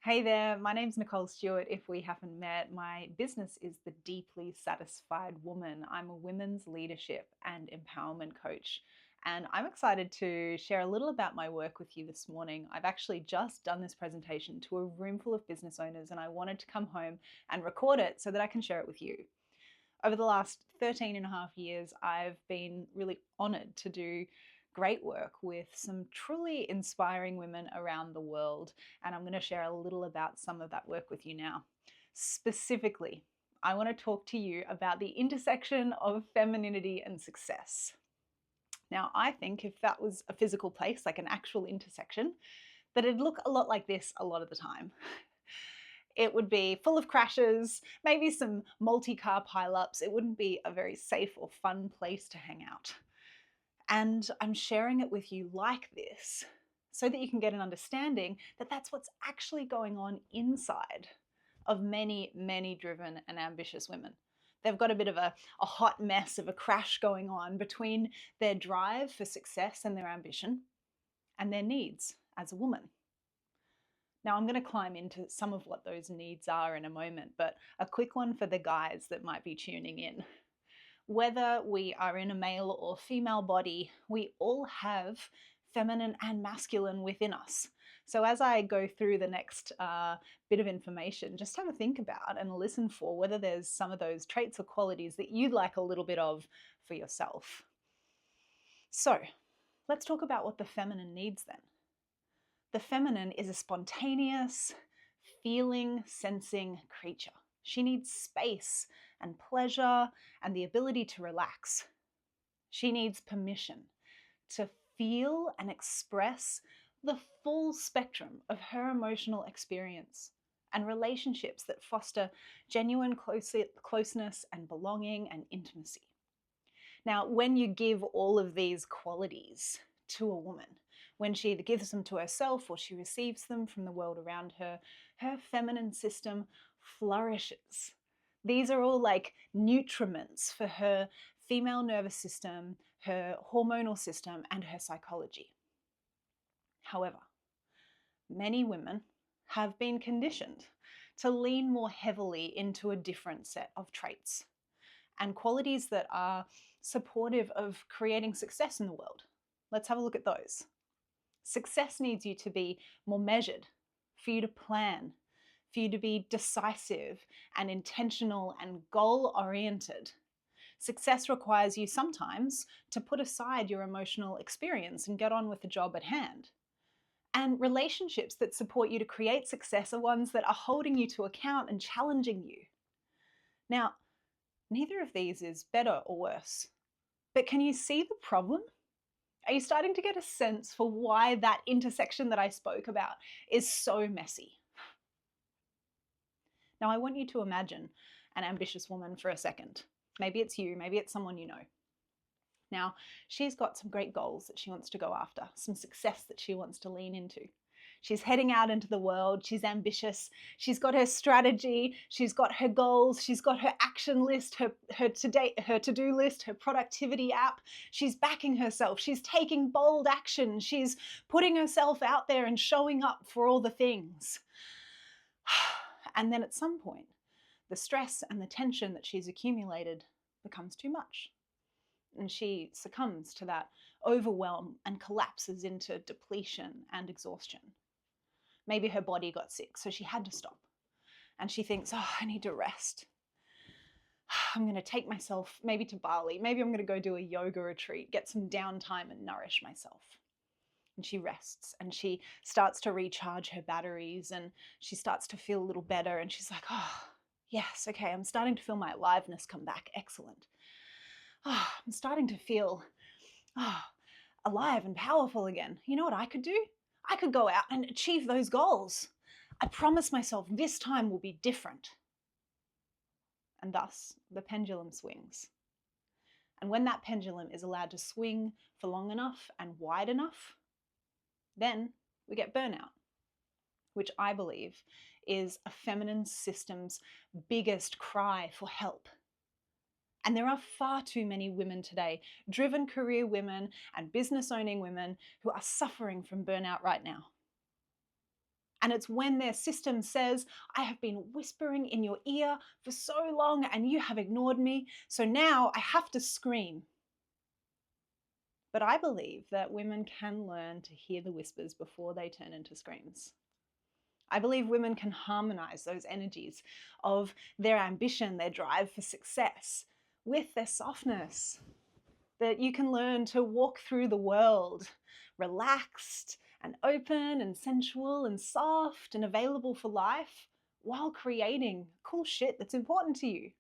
Hey there, my name's Nicole Stewart. If we haven't met, my business is The Deeply Satisfied Woman. I'm a women's leadership and empowerment coach, and I'm excited to share a little about my work with you this morning. I've actually just done this presentation to a room full of business owners, and I wanted to come home and record it so that I can share it with you. Over the last 13 and a half years, I've been really honored to do great work with some truly inspiring women around the world. And I'm going to share a little about some of that work with you now. Specifically, I want to talk to you about the intersection of femininity and success. Now, I think if that was a physical place, like an actual intersection, that it'd look a lot like this a lot of the time. It would be full of crashes, maybe some multi-car pileups. It wouldn't be a very safe or fun place to hang out. And I'm sharing it with you like this so that you can get an understanding that that's what's actually going on inside of many, many driven and ambitious women. They've got a bit of a hot mess of a crash going on between their drive for success and their ambition and their needs as a woman. Now, I'm going to climb into some of what those needs are in a moment, but a quick one for the guys that might be tuning in. Whether we are in a male or female body, we all have feminine and masculine within us. So as I go through the next bit of information, just have a think about and listen for whether there's some of those traits or qualities that you'd like a little bit of for yourself. So let's talk about what the feminine needs then. The feminine is a spontaneous, feeling, sensing creature. She needs space and pleasure and the ability to relax. She needs permission to feel and express the full spectrum of her emotional experience and relationships that foster genuine closeness and belonging and intimacy. Now, when you give all of these qualities to a woman, when she either gives them to herself or she receives them from the world around her, her feminine system flourishes. These are all like nutriments for her female nervous system, her hormonal system, and her psychology. However, many women have been conditioned to lean more heavily into a different set of traits and qualities that are supportive of creating success in the world. Let's have a look at those. Success needs you to be more measured, for you to plan, for you to be decisive and intentional and goal-oriented. Success requires you sometimes to put aside your emotional experience and get on with the job at hand. And relationships that support you to create success are ones that are holding you to account and challenging you. Now, neither of these is better or worse. But can you see the problem? Are you starting to get a sense for why that intersection that I spoke about is so messy? Now, I want you to imagine an ambitious woman for a second. Maybe it's you, maybe it's someone you know. Now, she's got some great goals that she wants to go after, some success that she wants to lean into. She's heading out into the world. She's ambitious. She's got her strategy. She's got her goals. She's got her action list, her to-do list, her productivity app. She's backing herself. She's taking bold action. She's putting herself out there and showing up for all the things. And then at some point, the stress and the tension that she's accumulated becomes too much. And she succumbs to that overwhelm and collapses into depletion and exhaustion. Maybe her body got sick, so she had to stop. And she thinks, oh, I need to rest. I'm going to take myself maybe to Bali. Maybe I'm going to go do a yoga retreat, get some downtime and nourish myself. And she rests and she starts to recharge her batteries and she starts to feel a little better. And she's like, oh, yes, okay, I'm starting to feel my aliveness come back. Excellent. Oh, I'm starting to feel alive and powerful again. You know what I could do? I could go out and achieve those goals. I promise myself this time will be different. And thus, the pendulum swings. And when that pendulum is allowed to swing for long enough and wide enough, then we get burnout, which I believe is a feminine system's biggest cry for help. And there are far too many women today, driven career women and business owning women, who are suffering from burnout right now. And it's when their system says, I have been whispering in your ear for so long and you have ignored me, so now I have to scream. But I believe that women can learn to hear the whispers before they turn into screams. I believe women can harmonize those energies of their ambition, their drive for success, with their softness. That you can learn to walk through the world relaxed and open and sensual and soft and available for life while creating cool shit that's important to you.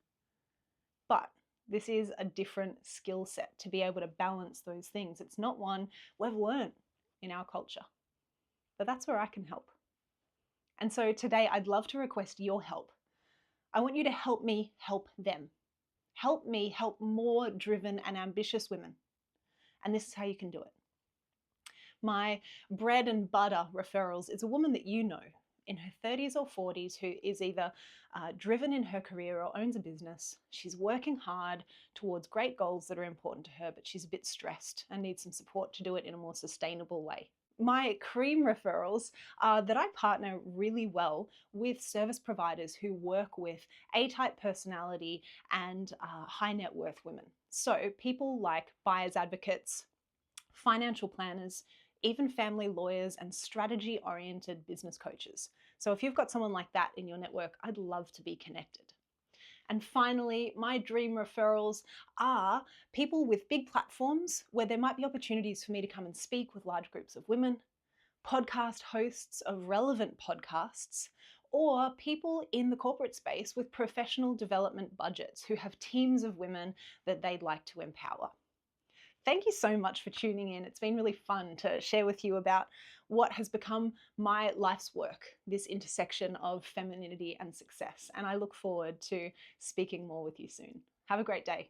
But this is a different skill set to be able to balance those things. It's not one we've learned in our culture. But that's where I can help. And so today I'd love to request your help. I want you to help me help them. Help me help more driven and ambitious women. And this is how you can do it. My bread and butter referrals is a woman that you know in her 30s or 40s who is either driven in her career or owns a business. She's working hard towards great goals that are important to her, but she's a bit stressed and needs some support to do it in a more sustainable way. My cream referrals are that I partner really well with service providers who work with A-type personality and high net worth women. So people like buyer's advocates, financial planners, even family lawyers and strategy-oriented business coaches. So if you've got someone like that in your network, I'd love to be connected. And finally, my dream referrals are people with big platforms where there might be opportunities for me to come and speak with large groups of women, podcast hosts of relevant podcasts, or people in the corporate space with professional development budgets who have teams of women that they'd like to empower. Thank you so much for tuning in. It's been really fun to share with you about what has become my life's work, this intersection of femininity and success. And I look forward to speaking more with you soon. Have a great day.